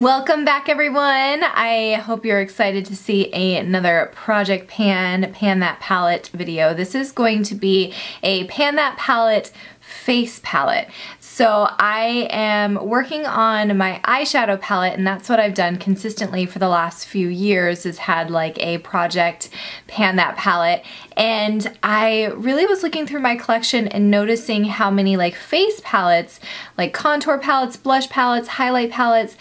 Welcome back, everyone. I hope you're excited to see another Project Pan That Palette video. This is going to be a Pan That Palette face palette. So I am working on my eyeshadow palette, and that's what I've done consistently for the last few years, is had like a Project Pan That palette. And I really was looking through my collection and noticing how many like face palettes, like contour palettes, blush palettes, highlight palettes,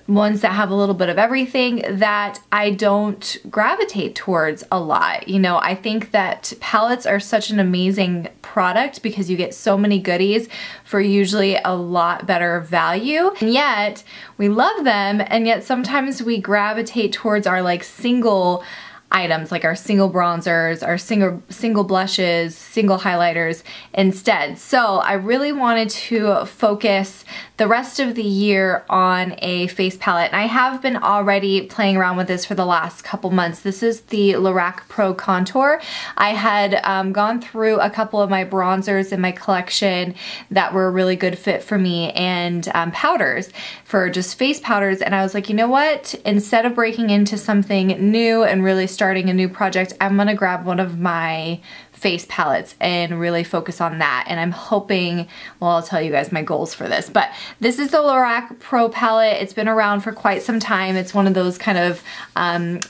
ones that have a little bit of everything, that I don't gravitate towards a lot. You know, I think that palettes are such an amazing product because you get so many goodies for usually a lot better value. And yet we love them, and yet sometimes we gravitate towards our like single items, like our single bronzers, our single blushes, single highlighters instead. So I really wanted to focus the rest of the year on a face palette, and I have been already playing around with this for the last couple months. This is the Lorac Pro Contour. I had gone through a couple of my bronzers in my collection that were a really good fit for me, and powders for just face powders, and I was like, you know what, instead of breaking into something new and really starting a new project, I'm gonna grab one of my face palettes and really focus on that. And I'm hoping, well, I'll tell you guys my goals for this, but this is the Lorac Pro palette. It's been around for quite some time. It's one of those kind of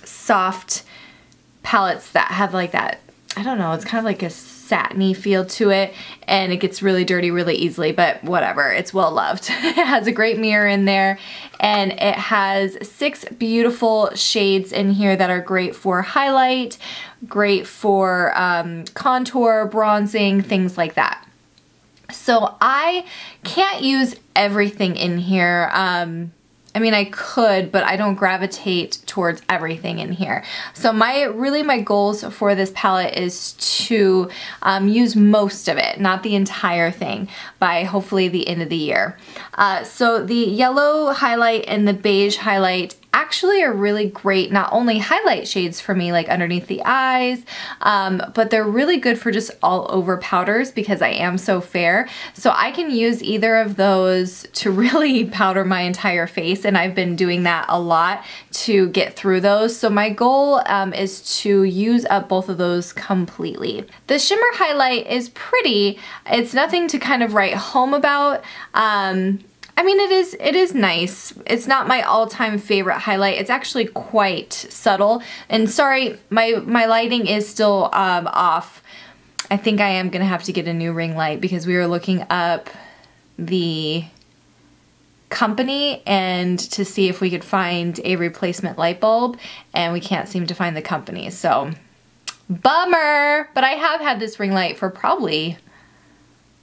soft palettes that have like that, I don't know, it's kind of like a satiny feel to it, and it gets really dirty really easily, but whatever, it's well loved. It has a great mirror in there, and it has 6 beautiful shades in here that are great for highlight, great for contour, bronzing, things like that. So I can't use everything in here. I mean, I could, but I don't gravitate towards everything in here. So my goals for this palette is to use most of it, not the entire thing, by hopefully the end of the year. So the yellow highlight and the beige highlight actually are really great, not only highlight shades for me, like underneath the eyes, but they're really good for just all over powders because I am so fair. So I can use either of those to really powder my entire face, and I've been doing that a lot to get through those. So my goal is to use up both of those completely. The shimmer highlight is pretty. It's nothing to kind of write home about. I mean, it is nice. It's not my all-time favorite highlight. It's actually quite subtle. And sorry, my lighting is still off. I think I am gonna have to get a new ring light because we were looking up the company and to see if we could find a replacement light bulb, and we can't seem to find the company. So, bummer! But I have had this ring light for probably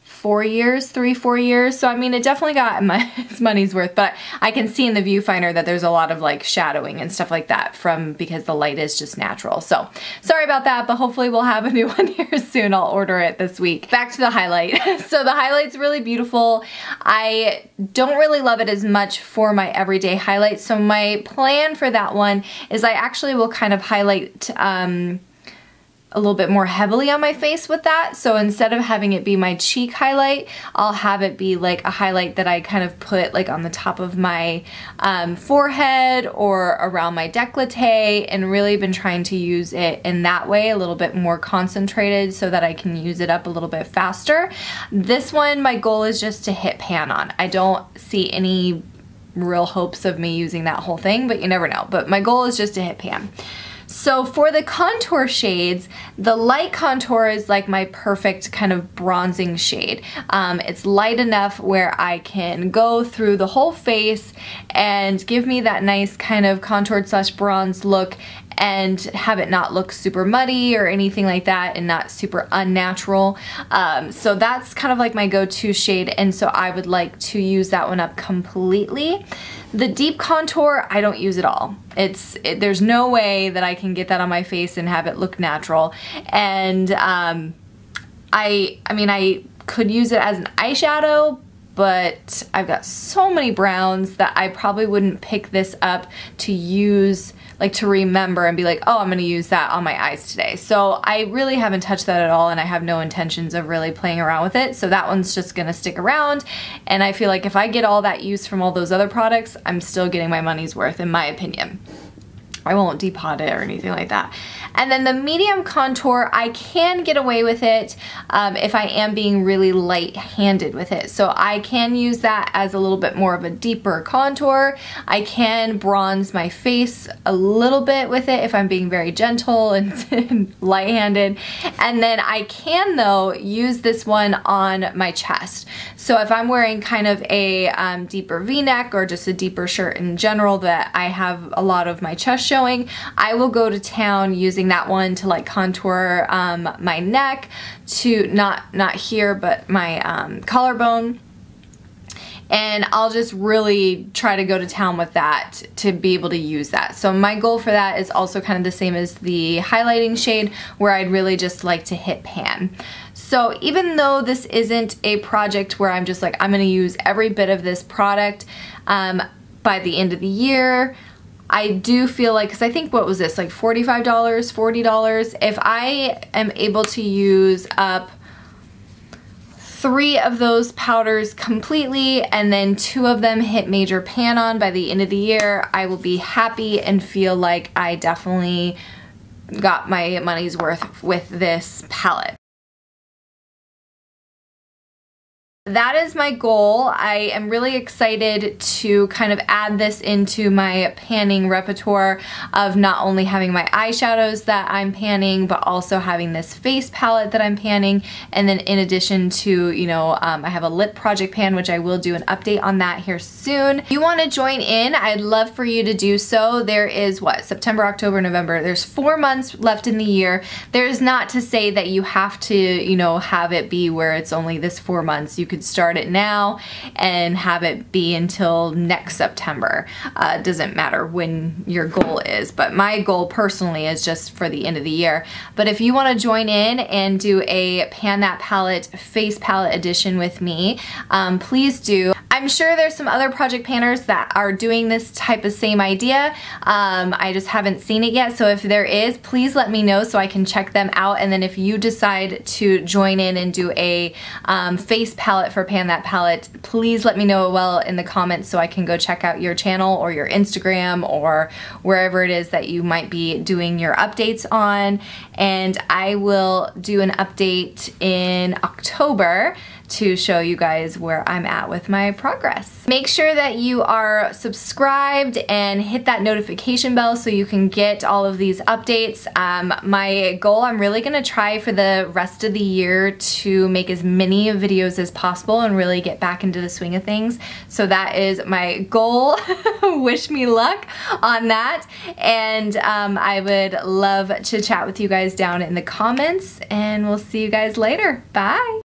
4 years, 3-4 years. So I mean, it definitely got its money's worth, but I can see in the viewfinder that there's a lot of like shadowing and stuff like that because the light is just natural. So sorry about that, but hopefully we'll have a new one here soon. I'll order it this week. Back to the highlight. So the highlight's really beautiful. I don't really love it as much for my everyday highlight. So my plan for that one is I actually will kind of highlight a little bit more heavily on my face with that. So instead of having it be my cheek highlight, I'll have it be like a highlight that I kind of put like on the top of my forehead or around my décolleté, and really been trying to use it in that way, a little bit more concentrated so that I can use it up a little bit faster. This one, my goal is just to hit pan on. I don't see any real hopes of me using that whole thing, but you never know. But my goal is just to hit pan. So for the contour shades, the light contour is like my perfect kind of bronzing shade. It's light enough where I can go through the whole face and give me that nice kind of contoured / bronze look, and have it not look super muddy or anything like that, and not super unnatural. So that's kind of like my go-to shade, and so I would like to use that one up completely. The deep contour, I don't use at all. There's no way that I can get that on my face and have it look natural. And I mean, I could use it as an eyeshadow, but I've got so many browns that I probably wouldn't pick this up to use, like to remember and be like, oh, I'm gonna use that on my eyes today. So I really haven't touched that at all, and I have no intentions of really playing around with it. So that one's just gonna stick around, and I feel like if I get all that use from all those other products, I'm still getting my money's worth, in my opinion. I won't depot it or anything like that. And then the medium contour, I can get away with it if I am being really light-handed with it. So I can use that as a little bit more of a deeper contour. I can bronze my face a little bit with it if I'm being very gentle and light-handed. And then I can, though, use this one on my chest. So if I'm wearing kind of a deeper V-neck or just a deeper shirt in general that I have a lot of my chest showing, I will go to town using that one to like contour my neck to not here, but my collarbone. And I'll just really try to go to town with that to be able to use that. So my goal for that is also kind of the same as the highlighting shade, where I'd really just like to hit pan. So even though this isn't a project where I'm just like, I'm gonna use every bit of this product by the end of the year, I do feel like, because I think, what was this, like $45, $40? If I am able to use up 3 of those powders completely and then 2 of them hit major pan on by the end of the year, I will be happy and feel like I definitely got my money's worth with this palette. That is my goal. I am really excited to kind of add this into my panning repertoire of not only having my eyeshadows that I'm panning, but also having this face palette that I'm panning. And then in addition to, you know, I have a lip project pan, which I will do an update on that here soon. If you want to join in, I'd love for you to do so. There is, what, September, October, November. There's 4 months left in the year. There's not to say that you have to, you know, have it be where it's only this 4 months. You could start it now and have it be until next September. Doesn't matter when your goal is, but my goal personally is just for the end of the year. But if you want to join in and do a Pan That Palette face palette edition with me, please do. I'm sure there's some other project panners that are doing this type of same idea. I just haven't seen it yet, so if there is, please let me know so I can check them out. And then if you decide to join in and do a face palette for Pan That Palette, please let me know well in the comments so I can go check out your channel or your Instagram or wherever it is that you might be doing your updates on. And I will do an update in October to show you guys where I'm at with my progress. Make sure that you are subscribed and hit that notification bell so you can get all of these updates. My goal, I'm really gonna try for the rest of the year to make as many videos as possible and really get back into the swing of things. So that is my goal. Wish me luck on that. And I would love to chat with you guys down in the comments, and we'll see you guys later. Bye.